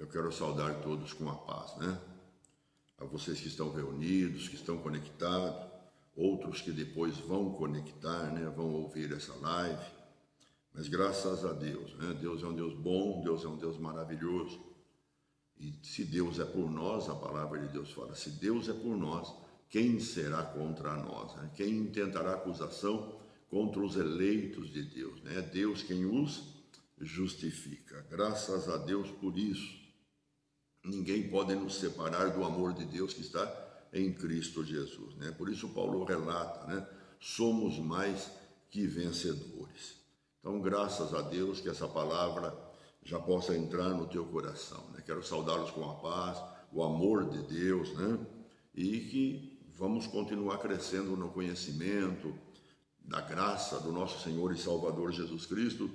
Eu quero saudar todos com a paz, né? A vocês que estão reunidos, que estão conectados, outros que depois vão conectar, né? Vão ouvir essa live. Mas graças a Deus, né? Deus é um Deus bom, Deus é um Deus maravilhoso. E se Deus é por nós, a palavra de Deus fala, se Deus é por nós, quem será contra nós? Né? Quem intentará acusação contra os eleitos de Deus? Né? É Deus quem os justifica. Graças a Deus por isso. Ninguém pode nos separar do amor de Deus que está em Cristo Jesus, né? Por isso Paulo relata, né? Somos mais que vencedores. Então, graças a Deus que essa palavra já possa entrar no teu coração, né? Quero saudá-los com a paz, o amor de Deus, né? E que vamos continuar crescendo no conhecimento da graça do nosso Senhor e Salvador Jesus Cristo,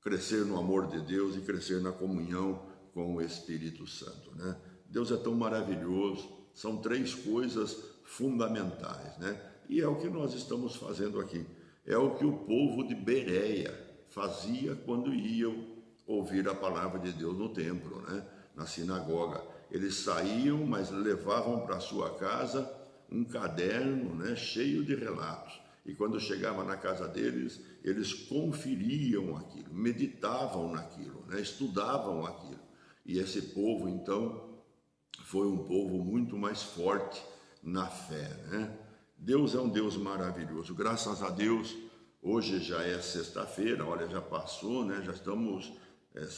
crescer no amor de Deus e crescer na comunhão com o Espírito Santo, né? Deus é tão maravilhoso, são três coisas fundamentais, né? E é o que nós estamos fazendo aqui, é o que o povo de Bereia fazia quando iam ouvir a palavra de Deus no templo, né? Na sinagoga. Eles saíam, mas levavam para sua casa um caderno, né? Cheio de relatos. E quando chegava na casa deles, eles conferiam aquilo, meditavam naquilo, né? Estudavam aquilo. E esse povo, então, foi um povo muito mais forte na fé, né? Deus é um Deus maravilhoso. Graças a Deus, hoje já é sexta-feira, olha, já passou, né? Já estamos,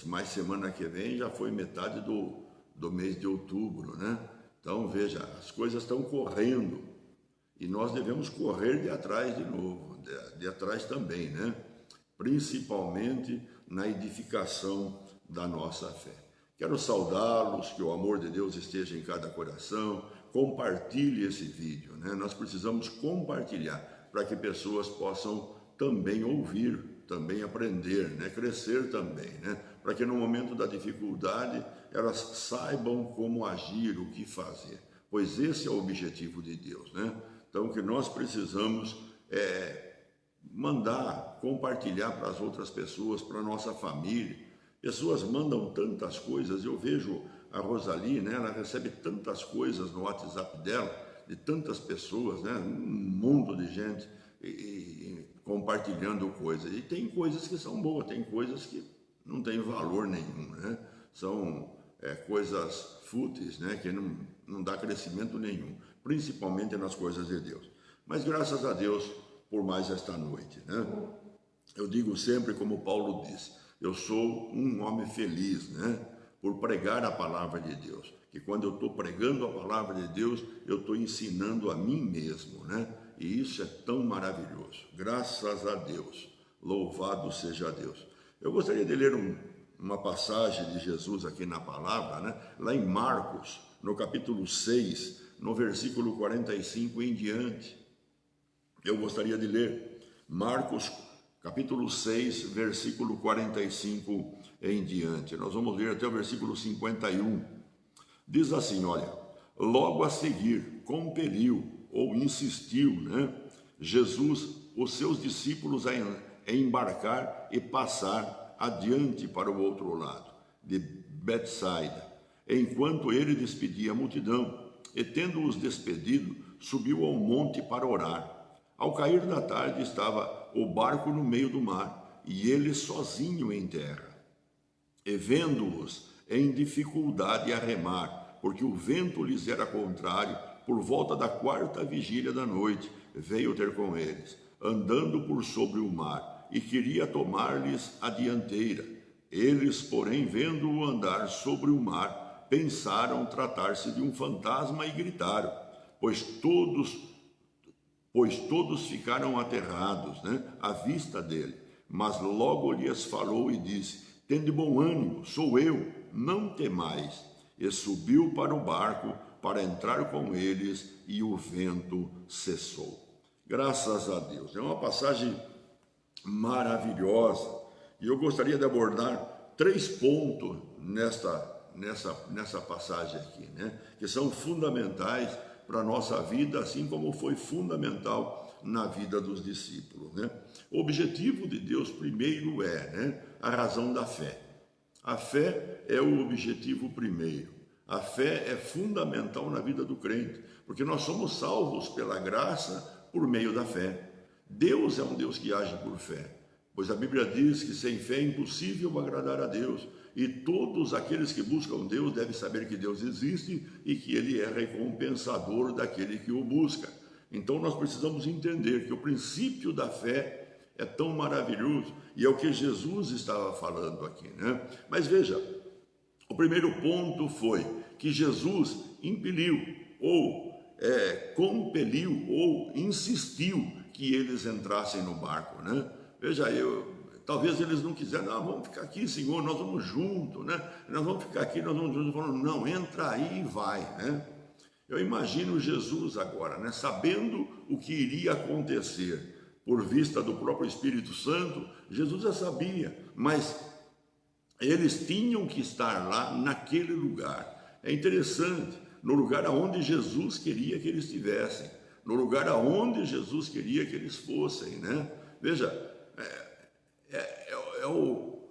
mais semana que vem, já foi metade do mês de outubro, né? Então, veja, as coisas estão correndo e nós devemos correr de atrás de novo, de atrás também, né? Principalmente na edificação da nossa fé. Quero saudá-los, que o amor de Deus esteja em cada coração. Compartilhe esse vídeo, né? Nós precisamos compartilhar para que pessoas possam também ouvir, também aprender, né? Crescer também, né? Para que no momento da dificuldade elas saibam como agir, o que fazer, pois esse é o objetivo de Deus, né? Então, o que nós precisamos mandar, compartilhar para as outras pessoas, para a nossa família. Pessoas mandam tantas coisas, eu vejo a Rosali, né, ela recebe tantas coisas no WhatsApp dela, de tantas pessoas, né, um mundo de gente compartilhando coisas. E tem coisas que são boas, tem coisas que não têm valor nenhum, né, são coisas fúteis, né, que não dá crescimento nenhum, principalmente nas coisas de Deus. Mas graças a Deus por mais esta noite, né? Eu digo sempre como Paulo disse, eu sou um homem feliz, né? Por pregar a palavra de Deus. Que quando eu estou pregando a palavra de Deus, eu estou ensinando a mim mesmo, né? E isso é tão maravilhoso. Graças a Deus. Louvado seja Deus. Eu gostaria de ler uma passagem de Jesus aqui na palavra, né? Lá em Marcos, no capítulo 6, no versículo 45 em diante. Eu gostaria de ler Marcos capítulo 6, versículo 45 em diante. Nós vamos ler até o versículo 51. Diz assim, olha, logo a seguir, compeliu ou insistiu, né, Jesus, os seus discípulos a embarcar e passar adiante para o outro lado, de Betsaida, enquanto ele despedia a multidão, e tendo-os despedido, subiu ao monte para orar. Ao cair da tarde estava o barco no meio do mar, e ele sozinho em terra. E vendo-os em dificuldade a remar, porque o vento lhes era contrário, por volta da 4ª vigília da noite, veio ter com eles, andando por sobre o mar, e queria tomar-lhes a dianteira. Eles, porém, vendo-o andar sobre o mar, pensaram tratar-se de um fantasma e gritaram, pois todos ficaram aterrados, né, à vista dele. Mas logo lhes falou e disse, tende bom ânimo, sou eu, não temais. E subiu para o barco para entrar com eles, e o vento cessou. Graças a Deus. É uma passagem maravilhosa. E eu gostaria de abordar 3 pontos nessa passagem aqui, né, que são fundamentais para a nossa vida, assim como foi fundamental na vida dos discípulos, né? O objetivo de Deus primeiro né, a razão da fé. A fé é o objetivo primeiro. A fé é fundamental na vida do crente, porque nós somos salvos pela graça por meio da fé. Deus é um Deus que age por fé, pois a Bíblia diz que sem fé é impossível agradar a Deus, e todos aqueles que buscam Deus devem saber que Deus existe e que Ele é recompensador daquele que o busca. Então nós precisamos entender que o princípio da fé é tão maravilhoso, e é o que Jesus estava falando aqui, né? Mas veja, o primeiro ponto foi que Jesus impeliu, ou compeliu, ou insistiu que eles entrassem no barco, né? Veja, talvez eles não quiseram, vamos ficar aqui, Senhor, nós vamos juntos, né? Nós vamos ficar aqui, nós vamos juntos. Falando, não, entra aí e vai, né? Eu imagino Jesus agora, né? Sabendo o que iria acontecer, por vista do próprio Espírito Santo, Jesus já sabia, mas eles tinham que estar lá naquele lugar. É interessante, no lugar aonde Jesus queria que eles estivessem, no lugar aonde Jesus queria que eles fossem, né? Veja,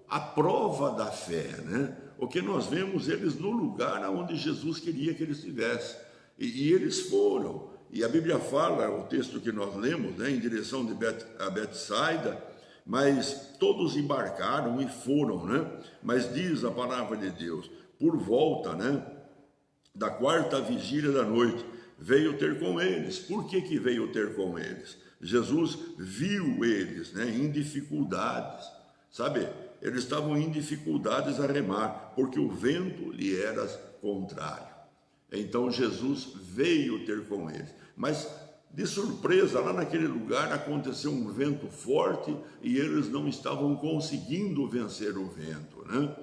a prova da fé, né? O que nós vemos eles no lugar aonde Jesus queria que eles estivessem, e eles foram. E a Bíblia fala, o texto que nós lemos, né, em direção a Betsaida, mas todos embarcaram e foram, né? Mas diz a palavra de Deus, por volta, né, da quarta vigília da noite, veio ter com eles. Por que veio ter com eles? Jesus viu eles, né, em dificuldades, sabe? Eles estavam em dificuldades a remar, porque o vento lhe era contrário. Então Jesus veio ter com eles, mas de surpresa, lá naquele lugar aconteceu um vento forte e eles não estavam conseguindo vencer o vento, né?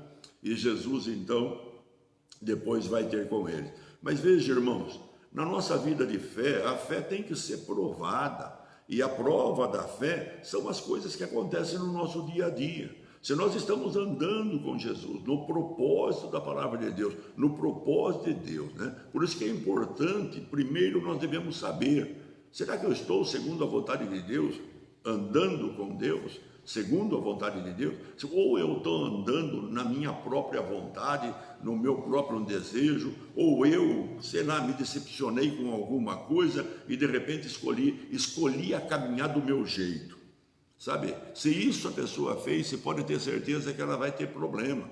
E Jesus então depois vai ter com eles. Mas veja, irmãos, na nossa vida de fé, a fé tem que ser provada, e a prova da fé são as coisas que acontecem no nosso dia a dia. Se nós estamos andando com Jesus, no propósito da palavra de Deus, no propósito de Deus, né? Por isso que é importante, primeiro nós devemos saber, será que eu estou segundo a vontade de Deus, andando com Deus, segundo a vontade de Deus? Ou eu estou andando na minha própria vontade, no meu próprio desejo, ou eu, sei lá, me decepcionei com alguma coisa e de repente escolhi a caminhar do meu jeito. Sabe, se isso a pessoa fez, você pode ter certeza que ela vai ter problema.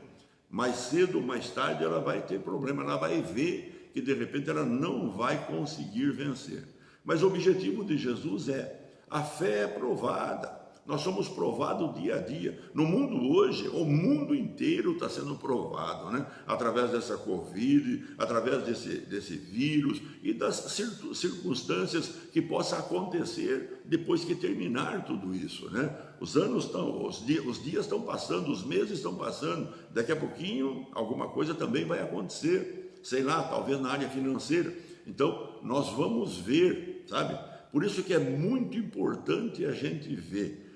Mais cedo ou mais tarde ela vai ter problema, ela vai ver que de repente ela não vai conseguir vencer. Mas o objetivo de Jesus a fé é provada. Nós somos provados dia a dia. No mundo hoje, o mundo inteiro está sendo provado, né? Através dessa Covid, através desse vírus e das circunstâncias que possa acontecer depois que terminar tudo isso, né? Os dias estão passando, os meses estão passando, daqui a pouquinho alguma coisa também vai acontecer, sei lá, talvez na área financeira. Então, nós vamos ver, sabe? Por isso que é muito importante a gente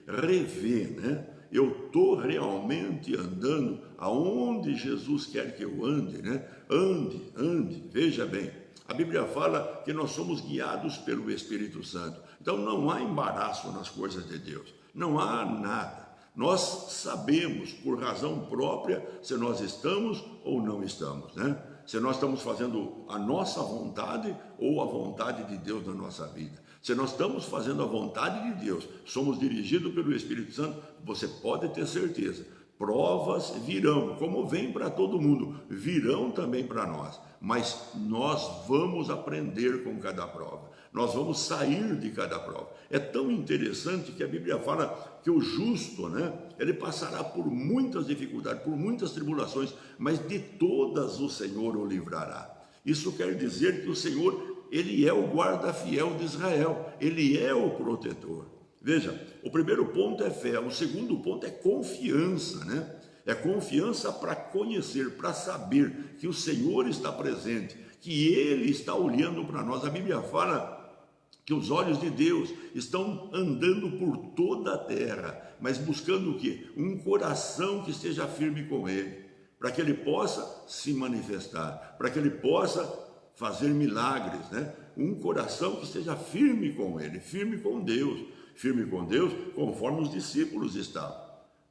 rever, né? Eu estou realmente andando aonde Jesus quer que eu ande, né? Ande, veja bem. A Bíblia fala que nós somos guiados pelo Espírito Santo. Então não há embaraço nas coisas de Deus, não há nada. Nós sabemos, por razão própria, se nós estamos ou não estamos, né? Se nós estamos fazendo a nossa vontade ou a vontade de Deus na nossa vida. Se nós estamos fazendo a vontade de Deus, somos dirigidos pelo Espírito Santo, você pode ter certeza, provas virão, como vem para todo mundo, virão também para nós, mas nós vamos aprender com cada prova, nós vamos sair de cada prova. É tão interessante que a Bíblia fala que o justo, né, ele passará por muitas dificuldades, por muitas tribulações, mas de todas o Senhor o livrará. Isso quer dizer que o Senhor, Ele é o guarda fiel de Israel, Ele é o protetor. Veja, o primeiro ponto é fé, o segundo ponto é confiança, né? É confiança para conhecer, para saber que o Senhor está presente, que Ele está olhando para nós. A Bíblia fala que os olhos de Deus estão andando por toda a terra, mas buscando o quê? Um coração que esteja firme com Ele, para que Ele possa se manifestar, para que Ele possa fazer milagres, né? Um coração que esteja firme com Ele, firme com Deus conforme os discípulos estavam.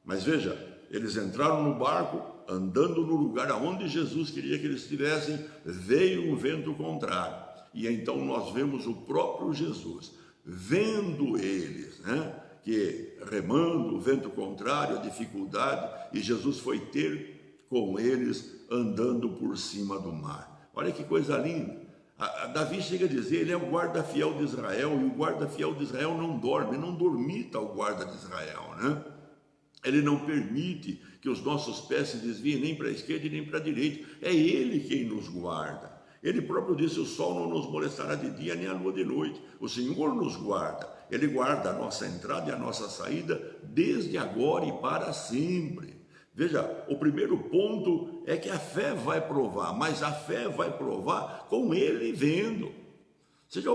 Mas veja, eles entraram no barco andando no lugar aonde Jesus queria que eles estivessem, veio um vento contrário. E então nós vemos o próprio Jesus, vendo eles, né, que remando, o vento contrário, a dificuldade, e Jesus foi ter com eles andando por cima do mar. Olha que coisa linda. Davi chega a dizer, ele é o guarda fiel de Israel, e o guarda fiel de Israel não dorme, não dormita o guarda de Israel, né? Ele não permite que os nossos pés se desviem nem para a esquerda e nem para a direita. É Ele quem nos guarda. Ele próprio disse, o sol não nos molestará de dia, nem a lua de noite. O Senhor nos guarda. Ele guarda a nossa entrada e a nossa saída, desde agora e para sempre. Veja, o primeiro ponto é que a fé vai provar, mas a fé vai provar com Ele vendo. Seja,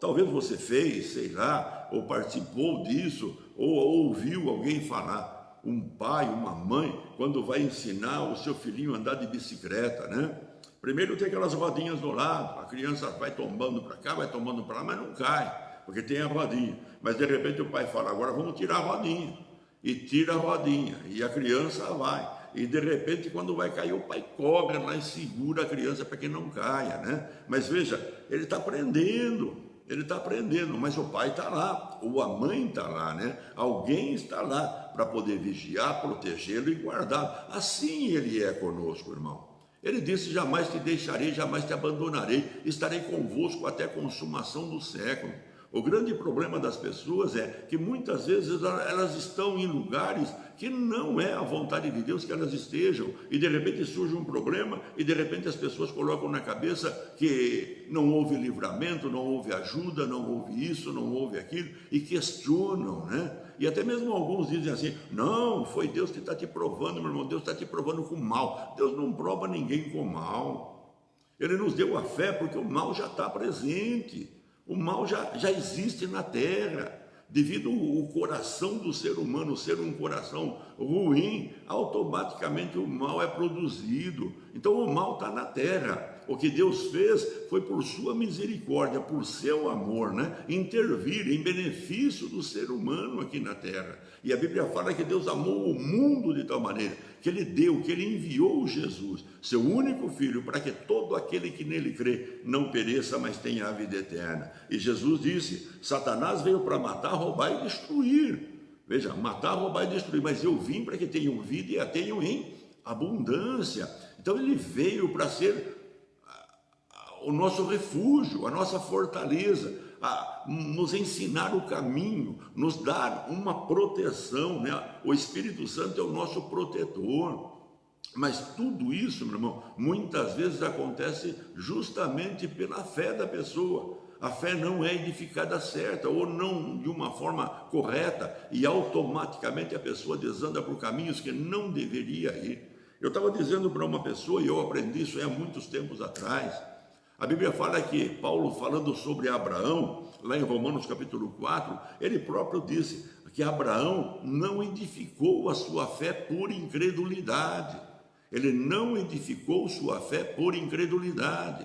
talvez você fez, sei lá, ou participou disso, ou ouviu alguém falar. Um pai, uma mãe, quando vai ensinar o seu filhinho a andar de bicicleta, né? Primeiro tem aquelas rodinhas do lado, a criança vai tombando para cá, vai tombando para lá, mas não cai, porque tem a rodinha. Mas de repente o pai fala, agora vamos tirar a rodinha. E tira a rodinha, e a criança vai. E de repente, quando vai cair, o pai corre lá e segura a criança para que não caia, né? Mas veja, ele está aprendendo, mas o pai está lá, ou a mãe está lá, né? Alguém está lá para poder vigiar, protegê-lo e guardá-lo. Assim ele é conosco, irmão. Ele disse, jamais te deixarei, jamais te abandonarei, estarei convosco até a consumação do século. O grande problema das pessoas é que muitas vezes elas estão em lugares que não é a vontade de Deus que elas estejam, e de repente surge um problema, e de repente as pessoas colocam na cabeça que não houve livramento, não houve ajuda, não houve isso, não houve aquilo, e questionam, né? E até mesmo alguns dizem assim, não, foi Deus que está te provando, meu irmão, Deus está te provando com mal. Deus não prova ninguém com mal. Ele nos deu a fé porque o mal já está presente. O mal já existe na terra, devido ao coração do ser humano ser um coração ruim, automaticamente o mal é produzido. Então o mal está na terra. O que Deus fez foi por sua misericórdia, por seu amor, né? Intervir em benefício do ser humano aqui na terra. E a Bíblia fala que Deus amou o mundo de tal maneira que Ele deu, que Ele enviou Jesus, seu único Filho, para que todo aquele que nele crê não pereça, mas tenha a vida eterna. E Jesus disse, Satanás veio para matar, roubar e destruir. Veja, matar, roubar e destruir, mas eu vim para que tenham vida e a tenham em abundância. Então Ele veio para ser o nosso refúgio, a nossa fortaleza, a nos ensinar o caminho, nos dar uma proteção, né? O Espírito Santo é o nosso protetor. Mas tudo isso, meu irmão, muitas vezes acontece justamente pela fé da pessoa. A fé não é edificada certa, ou não de uma forma correta, e automaticamente a pessoa desanda por caminhos que não deveria ir. Eu estava dizendo para uma pessoa, e eu aprendi isso há muitos tempos atrás, a Bíblia fala que Paulo, falando sobre Abraão, lá em Romanos capítulo 4, ele próprio disse que Abraão não edificou a sua fé por incredulidade. Ele não edificou sua fé por incredulidade.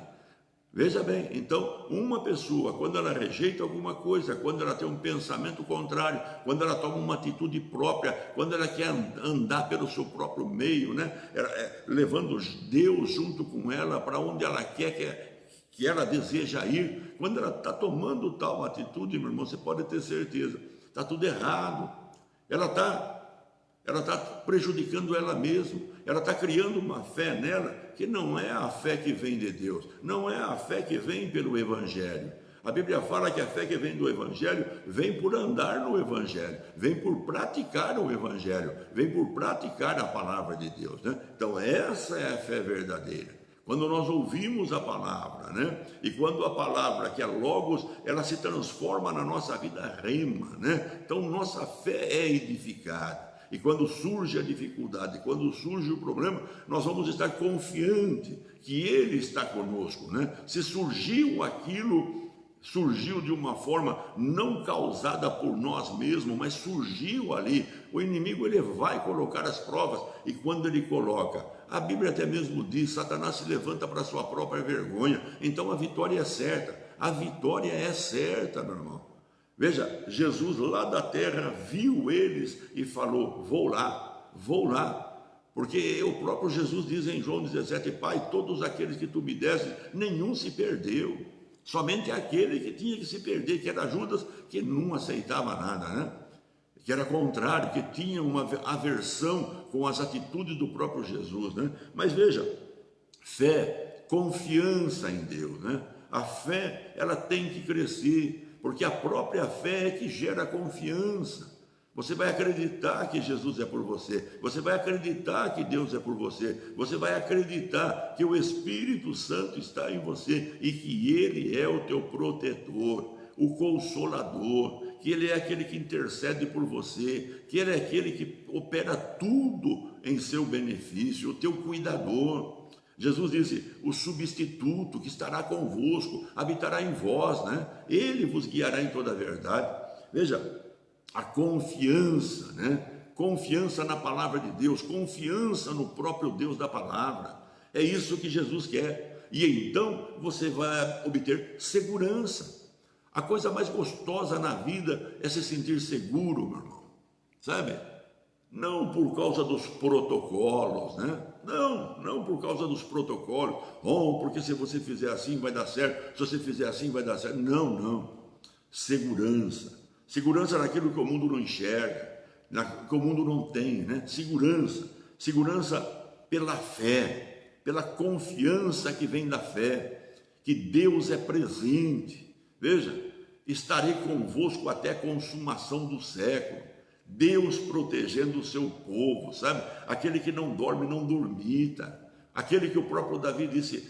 Veja bem, então, uma pessoa, quando ela rejeita alguma coisa, quando ela tem um pensamento contrário, quando ela toma uma atitude própria, quando ela quer andar pelo seu próprio meio, né? Levando Deus junto com ela para onde ela quer que ela deseja ir, quando ela está tomando tal atitude, meu irmão, você pode ter certeza, está tudo errado. Ela está prejudicando ela mesma, ela está criando uma fé nela que não é a fé que vem de Deus, não é a fé que vem pelo Evangelho. A Bíblia fala que a fé que vem do Evangelho vem por andar no Evangelho, vem por praticar o Evangelho, vem por praticar a palavra de Deus, né? Então essa é a fé verdadeira. Quando nós ouvimos a palavra, né? E quando a palavra, que é Logos, ela se transforma na nossa vida rema, né? Então nossa fé é edificada. E quando surge a dificuldade, quando surge o problema, nós vamos estar confiantes que Ele está conosco, né? Se surgiu aquilo, surgiu de uma forma não causada por nós mesmos, mas surgiu ali. O inimigo, ele vai colocar as provas, e quando ele coloca, a Bíblia até mesmo diz, Satanás se levanta para a sua própria vergonha. Então a vitória é certa, a vitória é certa, meu irmão. Veja, Jesus lá da terra viu eles e falou, vou lá, Porque o próprio Jesus diz em João 17, Pai, todos aqueles que tu me deste, nenhum se perdeu. Somente aquele que tinha que se perder, que era Judas, que não aceitava nada, né? Que era contrário, que tinha uma aversão com as atitudes do próprio Jesus, né? Mas veja, fé, confiança em Deus, né? A fé, ela tem que crescer, porque a própria fé é que gera confiança. Você vai acreditar que Jesus é por você, você vai acreditar que Deus é por você, você vai acreditar que o Espírito Santo está em você e que Ele é o teu protetor, o consolador, que Ele é aquele que intercede por você, que Ele é aquele que opera tudo em seu benefício, o teu cuidador. Jesus disse, o substituto que estará convosco, habitará em vós, né? Ele vos guiará em toda a verdade. Veja, a confiança, né? Confiança na palavra de Deus, confiança no próprio Deus da palavra. É isso que Jesus quer. E então você vai obter segurança. A coisa mais gostosa na vida é se sentir seguro, meu irmão. Sabe? Não por causa dos protocolos, né? Não por causa dos protocolos. Oh, porque se você fizer assim vai dar certo, se você fizer assim vai dar certo. Não. Segurança. Segurança naquilo que o mundo não enxerga, que o mundo não tem, né? Segurança pela fé, pela confiança que vem da fé, que Deus é presente. Veja, estarei convosco até a consumação do século. Deus protegendo o seu povo, sabe? Aquele que não dorme, não dormita. Aquele que o próprio Davi disse,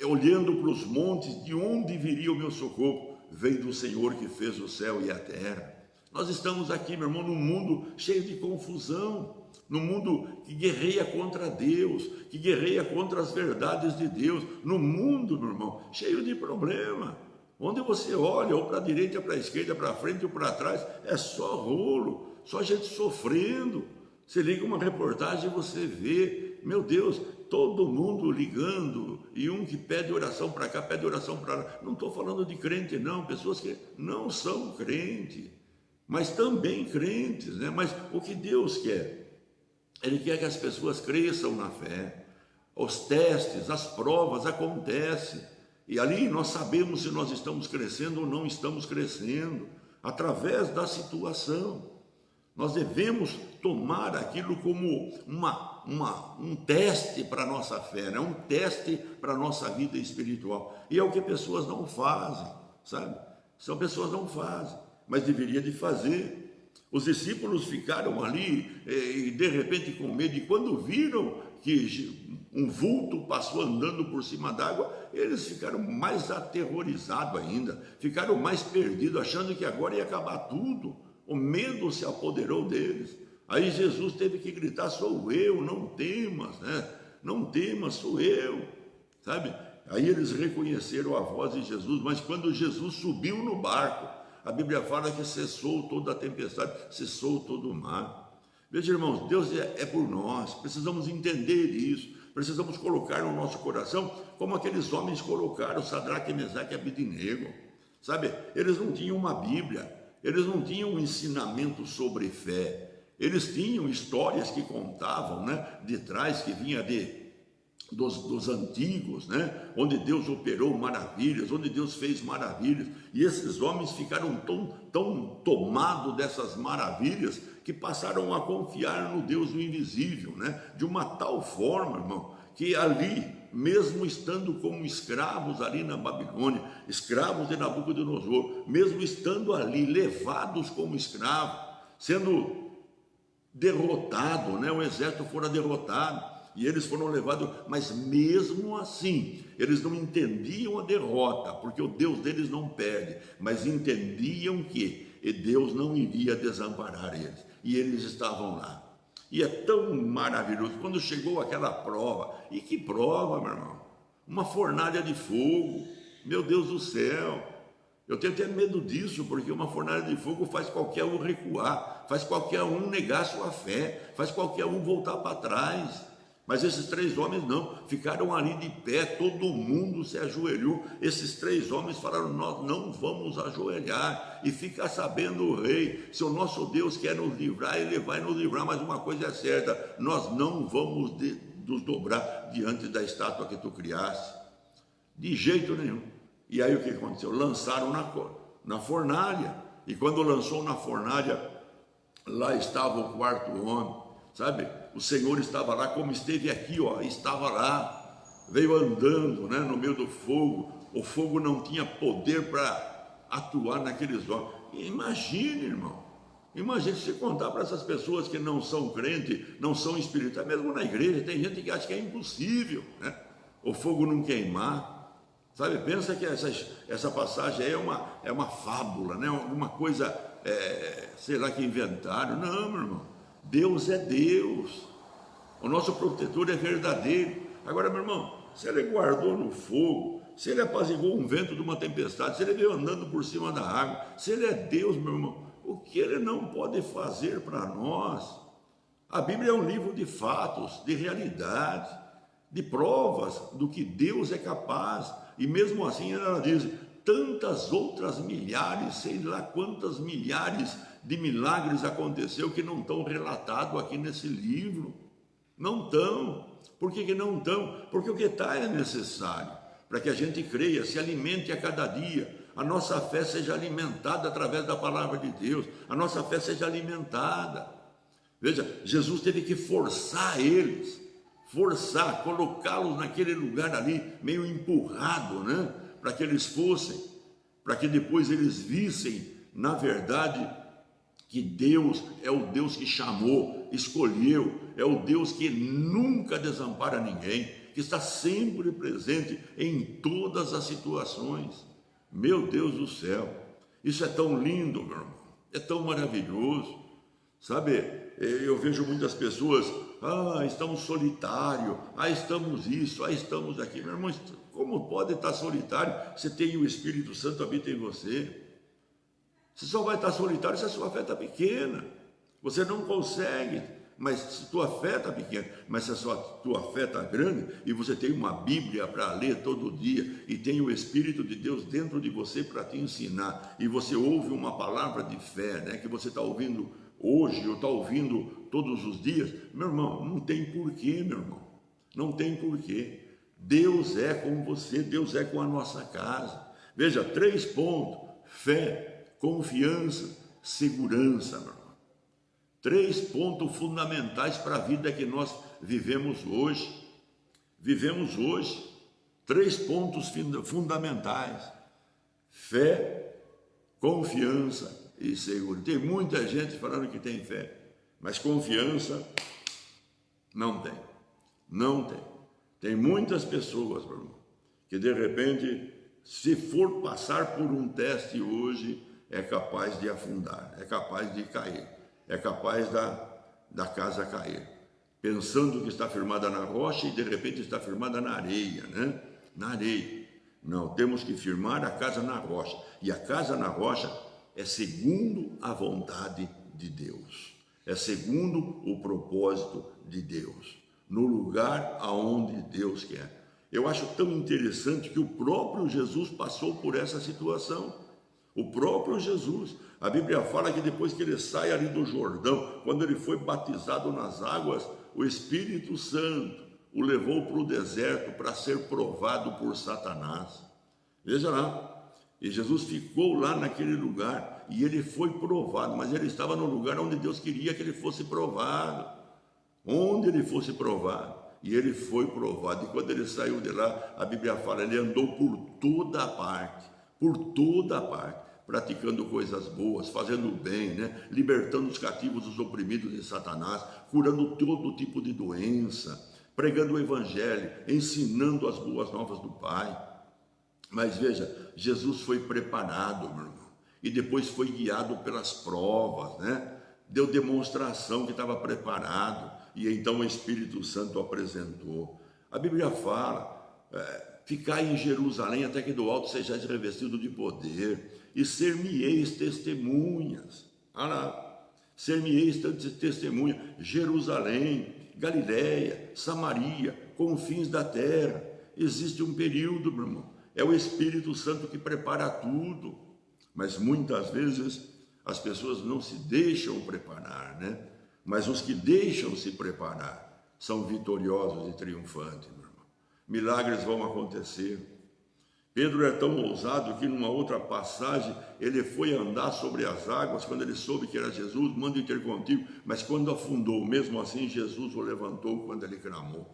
olhando para os montes, de onde viria o meu socorro? Vem do Senhor que fez o céu e a terra. Nós estamos aqui, meu irmão, num mundo cheio de confusão, num mundo que guerreia contra Deus, que guerreia contra as verdades de Deus, num mundo, meu irmão, cheio de problema, onde você olha, ou para a direita, para a esquerda, para frente ou para trás, é só rolo, só gente sofrendo. Você liga uma reportagem e você vê, meu Deus, todo mundo ligando, e um que pede oração para cá, pede oração para lá. Não estou falando de crente não, pessoas que não são crentes, mas também crentes, né? Mas o que Deus quer? Ele quer que as pessoas cresçam na fé. Os testes, as provas acontecem, e ali nós sabemos se nós estamos crescendo ou não estamos crescendo, através da situação. Nós devemos tomar aquilo como um teste para a nossa fé, né? Um teste para a nossa vida espiritual. E é o que pessoas não fazem, sabe? São pessoas que não fazem, mas deveria de fazer. Os discípulos ficaram ali e de repente com medo, e quando viram que um vulto passou andando por cima d'água, eles ficaram mais aterrorizados ainda, ficaram mais perdidos, achando que agora ia acabar tudo. O medo se apoderou deles. Aí Jesus teve que gritar, sou eu, não temas, né? Não temas, sou eu, sabe? Aí eles reconheceram a voz de Jesus, mas quando Jesus subiu no barco, a Bíblia fala que cessou toda a tempestade, cessou todo o mar. Veja, irmãos, Deus é por nós, precisamos entender isso, precisamos colocar no nosso coração, como aqueles homens colocaram, Sadraque, Mesaque e Abednego, sabe? Eles não tinham uma Bíblia, eles não tinham um ensinamento sobre fé, eles tinham histórias que contavam, né, de trás, que vinha dos antigos, né, onde Deus operou maravilhas, onde Deus fez maravilhas, e esses homens ficaram tão tomados dessas maravilhas, que passaram a confiar no Deus do invisível, né, de uma tal forma, irmão, que ali, mesmo estando como escravos ali na Babilônia, escravos de Nabucodonosor, mesmo estando ali levados como escravos, sendo derrotado, né? O exército fora derrotado e eles foram levados, mas mesmo assim, eles não entendiam a derrota, porque o Deus deles não perde, mas entendiam que Deus não iria desamparar eles, e eles estavam lá. E é tão maravilhoso, quando chegou aquela prova, e que prova, meu irmão? Uma fornalha de fogo, meu Deus do céu, eu tenho até medo disso, porque uma fornalha de fogo faz qualquer um recuar, faz qualquer um negar sua fé, faz qualquer um voltar para trás. Mas esses 3 homens não, ficaram ali de pé, todo mundo se ajoelhou. Esses 3 homens falaram: nós não vamos ajoelhar. E fica sabendo o rei, se o nosso Deus quer nos livrar, ele vai nos livrar, mas uma coisa é certa: nós não vamos nos dobrar diante da estátua que tu criaste, de jeito nenhum. E aí o que aconteceu? Lançaram na fornalha, e quando lançou na fornalha, lá estava o 4º homem, sabe? O Senhor estava lá, como esteve aqui, ó, estava lá, veio andando, né, no meio do fogo. O fogo não tinha poder para atuar naqueles homens. Imagine, irmão, imagine se contar para essas pessoas que não são crentes, não são espirituais, mesmo na igreja, tem gente que acha que é impossível, né, o fogo não queimar. Sabe, pensa que essa passagem aí é uma fábula, né? Alguma coisa, sei lá, que inventaram. Não, meu irmão, Deus é Deus, o nosso protetor é verdadeiro. Agora, meu irmão, se ele guardou no fogo, se ele apaziguou um vento de uma tempestade, se ele veio andando por cima da água, se ele é Deus, meu irmão, o que ele não pode fazer para nós? A Bíblia é um livro de fatos, de realidade, de provas do que Deus é capaz. E mesmo assim ela diz: tantas outras milhares, sei lá quantas milhares de milagres aconteceu que não estão relatados aqui nesse livro. Não estão. Por que não estão? Porque o que está é necessário para que a gente creia, se alimente a cada dia, a nossa fé seja alimentada através da palavra de Deus, a nossa fé seja alimentada. Veja, Jesus teve que forçar eles, colocá-los naquele lugar ali, meio empurrado, né? Para que eles fossem, para que depois eles vissem, na verdade, que Deus é o Deus que chamou, escolheu, é o Deus que nunca desampara ninguém, que está sempre presente em todas as situações. Meu Deus do céu, isso é tão lindo, meu irmão, é tão maravilhoso, sabe? Eu vejo muitas pessoas: estamos solitários, estamos isso, estamos aqui. Meu irmão, como pode estar solitário? Você tem o Espírito Santo habita em você. Você só vai estar solitário se a sua fé está pequena. Você não consegue, mas se a tua fé está pequena, mas se a tua fé está grande, e você tem uma Bíblia para ler todo dia, e tem o Espírito de Deus dentro de você para te ensinar, e você ouve uma palavra de fé, né, que você está ouvindo hoje, ou está ouvindo todos os dias, meu irmão, não tem porquê, meu irmão, não tem porquê. Deus é com você, Deus é com a nossa casa. Veja, 3 pontos: fé, confiança, segurança, meu irmão. 3 pontos fundamentais para a vida que nós vivemos hoje. 3 pontos fundamentais: fé, confiança e segurança. Tem muita gente falando que tem fé, mas confiança não tem. Não tem. Tem muitas pessoas, meu irmão, que de repente, se for passar por um teste hoje, é capaz de afundar, é capaz de cair, é capaz da casa cair, pensando que está firmada na rocha e de repente está firmada na areia, né? Na areia. Não, temos que firmar a casa na rocha, e a casa na rocha é segundo a vontade de Deus, é segundo o propósito de Deus, no lugar aonde Deus quer. Eu acho tão interessante que o próprio Jesus passou por essa situação. O próprio Jesus, a Bíblia fala que depois que ele sai ali do Jordão, quando ele foi batizado nas águas, o Espírito Santo o levou para o deserto para ser provado por Satanás. Veja lá, e Jesus ficou lá naquele lugar, e ele foi provado, mas ele estava no lugar onde Deus queria que ele fosse provado, onde ele fosse provado, e ele foi provado, e quando ele saiu de lá, a Bíblia fala, ele andou por toda parte, praticando coisas boas, fazendo o bem, né? Libertando os cativos, os oprimidos de Satanás, curando todo tipo de doença, pregando o Evangelho, ensinando as boas novas do Pai. Mas veja, Jesus foi preparado, meu irmão, e depois foi guiado pelas provas, né? Deu demonstração que estava preparado, e então o Espírito Santo apresentou. A Bíblia fala, ficai em Jerusalém até que do alto sejais revestido de poder, e ser-me-eis testemunhas. Olha lá, ser-me-eis testemunha. Jerusalém Galiléia, Samaria, confins da terra. Existe um período, meu irmão. É o Espírito Santo que prepara tudo. Mas muitas vezes as pessoas não se deixam preparar, né? Mas os que deixam se preparar são vitoriosos e triunfantes, meu irmão. Milagres vão acontecer. Pedro é tão ousado que numa outra passagem ele foi andar sobre as águas quando ele soube que era Jesus, manda ir ter contigo, mas quando afundou, mesmo assim Jesus o levantou quando ele clamou.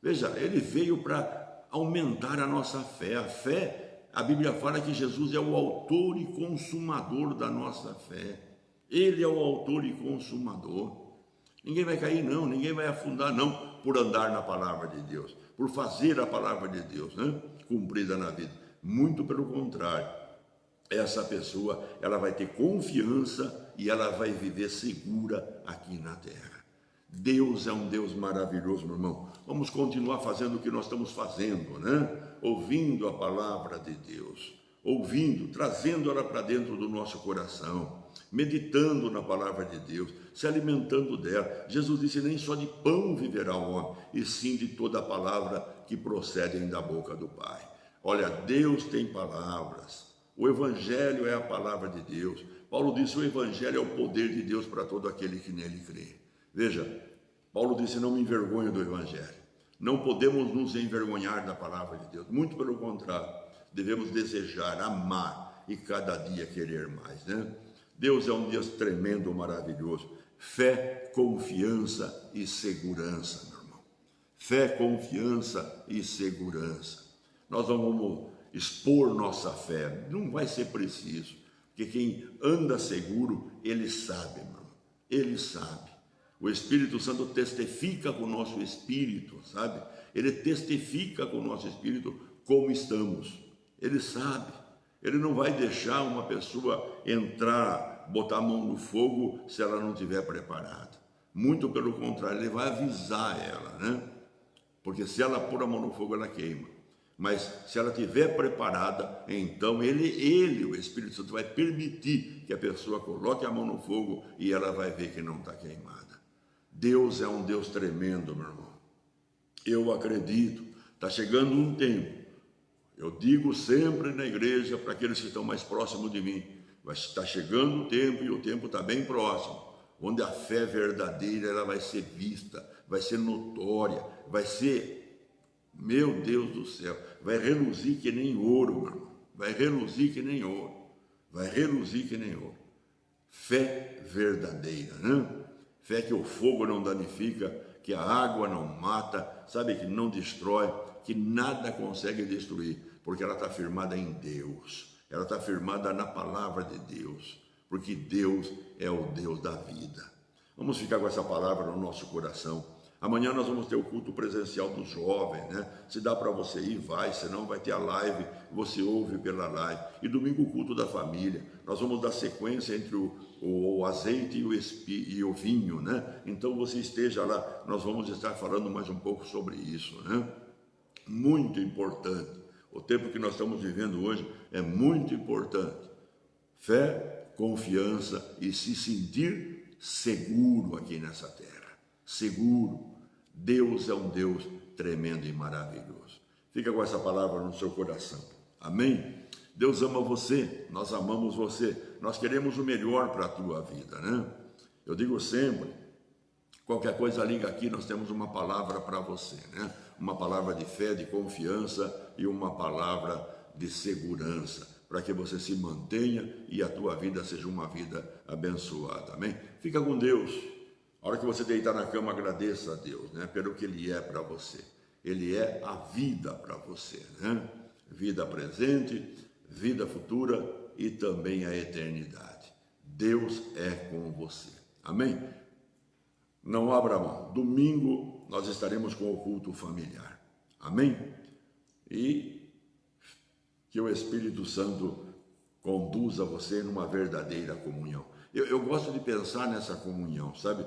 Veja, ele veio para aumentar a nossa fé. A fé, a Bíblia fala que Jesus é o autor e consumador da nossa fé. Ele é o autor e consumador. Ninguém vai cair não, ninguém vai afundar não, por andar na palavra de Deus, por fazer a palavra de Deus, né, cumprida na vida. Muito pelo contrário, essa pessoa, ela vai ter confiança e ela vai viver segura aqui na terra. Deus é um Deus maravilhoso, meu irmão. Vamos continuar fazendo o que nós estamos fazendo, né? Ouvindo a palavra de Deus, ouvindo, trazendo ela para dentro do nosso coração, meditando na palavra de Deus, se alimentando dela. Jesus disse: nem só de pão viverá o homem, e sim de toda a palavra que procedem da boca do Pai. Olha, Deus tem palavras, o Evangelho é a palavra de Deus. Paulo disse: o Evangelho é o poder de Deus para todo aquele que nele crê. Veja, Paulo disse: não me envergonho do Evangelho. Não podemos nos envergonhar da palavra de Deus, muito pelo contrário, devemos desejar, amar e cada dia querer mais, né? Deus é um Deus tremendo, maravilhoso. Fé, confiança e segurança, meu irmão. Fé, confiança e segurança. Nós não vamos expor nossa fé, não vai ser preciso, porque quem anda seguro, ele sabe, meu irmão, ele sabe. O Espírito Santo testifica com o nosso espírito, sabe? Ele testifica com o nosso espírito como estamos. Ele sabe. Ele não vai deixar uma pessoa entrar, botar a mão no fogo se ela não estiver preparada. Muito pelo contrário, ele vai avisar ela, né? Porque se ela pôr a mão no fogo, ela queima. Mas se ela estiver preparada, então ele, o Espírito Santo, vai permitir que a pessoa coloque a mão no fogo e ela vai ver que não está queimada. Deus é um Deus tremendo, meu irmão. Eu acredito, está chegando um tempo. Eu digo sempre na igreja, para aqueles que estão mais próximos de mim, está chegando o tempo, e o tempo está bem próximo, onde a fé verdadeira ela vai ser vista, vai ser notória, vai ser, meu Deus do céu, vai reluzir que nem ouro, meu irmão. Vai reluzir que nem ouro, vai reluzir que nem ouro. Fé verdadeira, né? Fé que o fogo não danifica, que a água não mata, sabe, que não destrói, que nada consegue destruir, porque ela está firmada em Deus, ela está firmada na palavra de Deus, porque Deus é o Deus da vida. Vamos ficar com essa palavra no nosso coração. Amanhã nós vamos ter o culto presencial dos jovens, né? Se dá para você ir, vai, senão vai ter a live, você ouve pela live. E domingo o culto da família. Nós vamos dar sequência entre o azeite e o vinho, né? Então você esteja lá, nós vamos estar falando mais um pouco sobre isso, né? Muito importante. O tempo que nós estamos vivendo hoje é muito importante. Fé, confiança e se sentir seguro aqui nessa terra. Seguro. Deus é um Deus tremendo e maravilhoso. Fica com essa palavra no seu coração. Amém? Deus ama você, nós amamos você, nós queremos o melhor para a tua vida, né? Eu digo sempre, qualquer coisa liga aqui, nós temos uma palavra para você, né? Uma palavra de fé, de confiança e uma palavra de segurança, para que você se mantenha e a tua vida seja uma vida abençoada, amém? Fica com Deus. A hora que você deitar na cama, agradeça a Deus, né? Pelo que Ele é para você. Ele é a vida para você, né? Vida presente, vida futura e também a eternidade. Deus é com você. Amém? Não abra mão. Domingo nós estaremos com o culto familiar. Amém? E que o Espírito Santo conduza você numa verdadeira comunhão. Eu gosto de pensar nessa comunhão, sabe?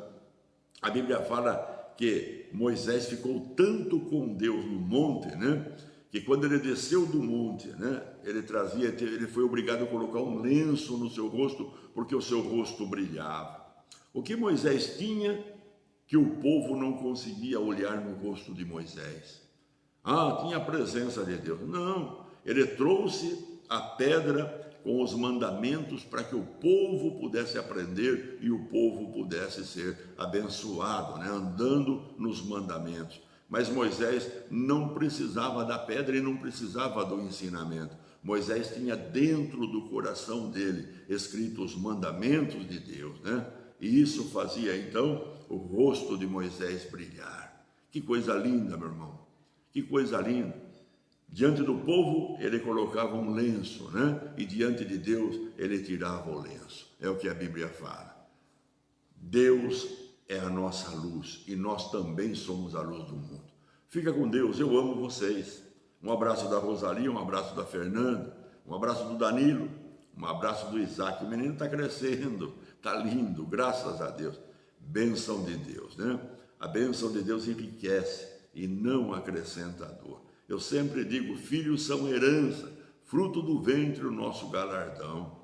A Bíblia fala que Moisés ficou tanto com Deus no monte, né? Que quando ele desceu do monte, né? Ele foi obrigado a colocar um lenço no seu rosto, porque o seu rosto brilhava. O que Moisés tinha, que o povo não conseguia olhar no rosto de Moisés. Tinha a presença de Deus. Não, ele trouxe a pedra com os mandamentos para que o povo pudesse aprender e o povo pudesse ser abençoado, né? Andando nos mandamentos. Mas Moisés não precisava da pedra e não precisava do ensinamento. Moisés tinha dentro do coração dele escrito os mandamentos de Deus, né? E isso fazia então o rosto de Moisés brilhar. Que coisa linda, meu irmão, que coisa linda. Diante do povo ele colocava um lenço, né? E diante de Deus ele tirava o lenço. É o que a Bíblia fala. Deus é a nossa luz e nós também somos a luz do mundo. Fica com Deus, eu amo vocês. Um abraço da Rosalia, um abraço da Fernanda, um abraço do Danilo, um abraço do Isaac. O menino está crescendo, está lindo, graças a Deus. Bênção de Deus, né? A bênção de Deus enriquece e não acrescenta dor. Eu sempre digo, filhos são herança, fruto do ventre o nosso galardão.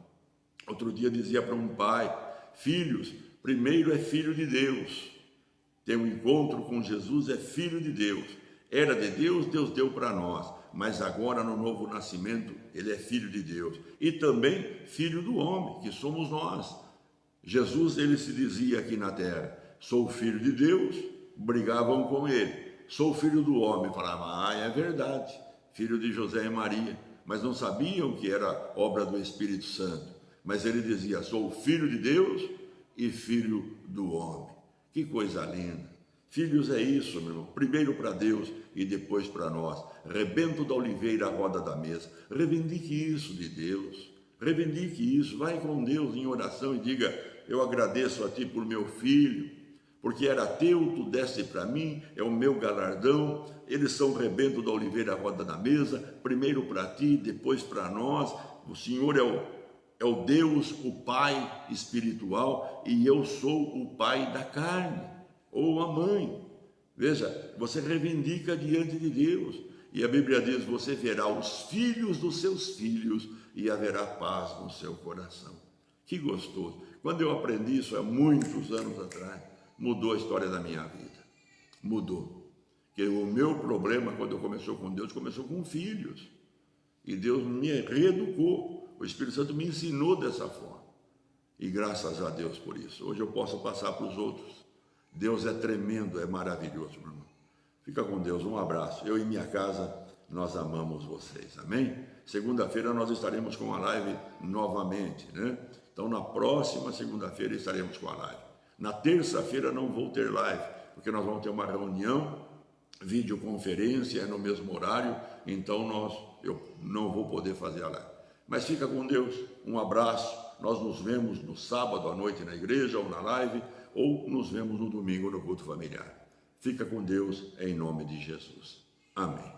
Outro dia dizia para um pai, filhos, primeiro é filho de Deus. Ter um encontro com Jesus é filho de Deus. Era de Deus, Deus deu para nós. Mas agora no novo nascimento, ele é filho de Deus. E também filho do homem, que somos nós. Jesus, ele se dizia aqui na terra, sou filho de Deus, brigavam com ele. Sou filho do homem, falava, é verdade, filho de José e Maria, mas não sabiam que era obra do Espírito Santo. Mas ele dizia, sou filho de Deus e filho do homem. Que coisa linda. Filhos é isso, meu irmão, primeiro para Deus e depois para nós. Rebento da oliveira, a roda da mesa. Reivindique isso de Deus, reivindique isso, vai com Deus em oração e diga, eu agradeço a ti por meu filho, porque era teu, tu deste para mim, é o meu galardão, eles são rebento da oliveira, a roda da mesa, primeiro para ti, depois para nós, o Senhor é o Deus, o Pai espiritual, e eu sou o pai da carne, ou a mãe. Veja, você reivindica diante de Deus, e a Bíblia diz, você verá os filhos dos seus filhos, e haverá paz no seu coração. Que gostoso. Quando eu aprendi isso há muitos anos atrás, mudou a história da minha vida, mudou, porque o meu problema quando começou com Deus, começou com filhos, e Deus me reeducou, o Espírito Santo me ensinou dessa forma, e graças a Deus por isso, hoje eu posso passar para os outros. Deus é tremendo, é maravilhoso, meu irmão. Fica com Deus, um abraço, eu e minha casa, nós amamos vocês, amém? Segunda-feira nós estaremos com a live novamente, né? Então na próxima segunda-feira estaremos com a live. Na terça-feira não vou ter live, porque nós vamos ter uma reunião, videoconferência, é no mesmo horário, então eu não vou poder fazer a live. Mas fica com Deus, um abraço, nós nos vemos no sábado à noite na igreja ou na live, ou nos vemos no domingo no culto familiar. Fica com Deus em nome de Jesus. Amém.